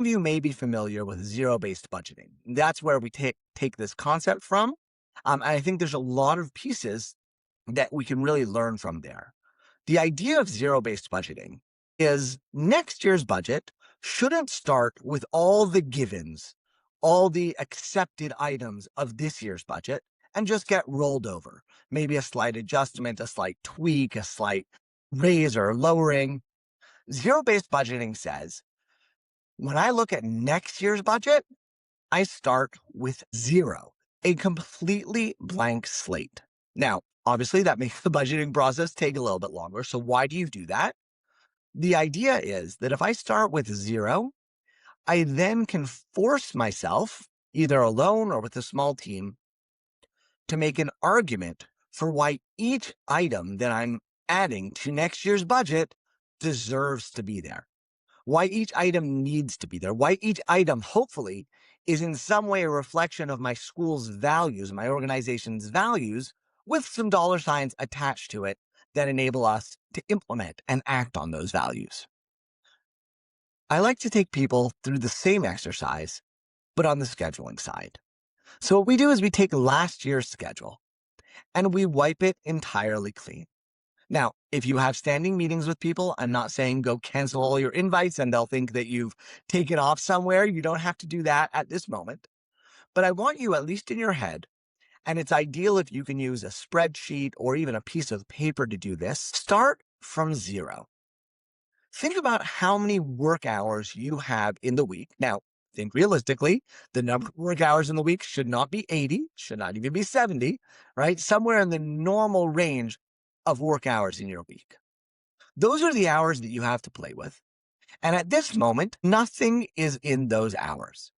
of you may be familiar with zero-based budgeting. That's where we take this concept from. And I think there's a lot of pieces that we can really learn from there. The idea of zero-based budgeting is next year's budget shouldn't start with all the givens, all the accepted items of this year's budget, and just get rolled over. Maybe a slight adjustment, a slight tweak, a slight raise or lowering. Zero-based budgeting says, when I look at next year's budget, I start with zero, a completely blank slate. Now, obviously, that makes the budgeting process take a little bit longer. So why do you do that? The idea is that if I start with zero, I then can force myself, either alone or with a small team, to make an argument for why each item that I'm adding to next year's budget deserves to be there, why each item needs to be there, why each item, hopefully, is in some way a reflection of my school's values, my organization's values, with some dollar signs attached to it that enable us to implement and act on those values. I like to take people through the same exercise, but on the scheduling side. So what we do is we take last year's schedule and we wipe it entirely clean. Now, if you have standing meetings with people, I'm not saying go cancel all your invites and they'll think that you've taken off somewhere. You don't have to do that at this moment. But I want you, at least in your head, and it's ideal if you can use a spreadsheet or even a piece of paper to do this, start from zero. Think about how many work hours you have in the week. Now, think realistically, the number of work hours in the week should not be 80, should not even be 70, right? Somewhere in the normal range of work hours in your week. Those are the hours that you have to play with. And at this moment, nothing is in those hours.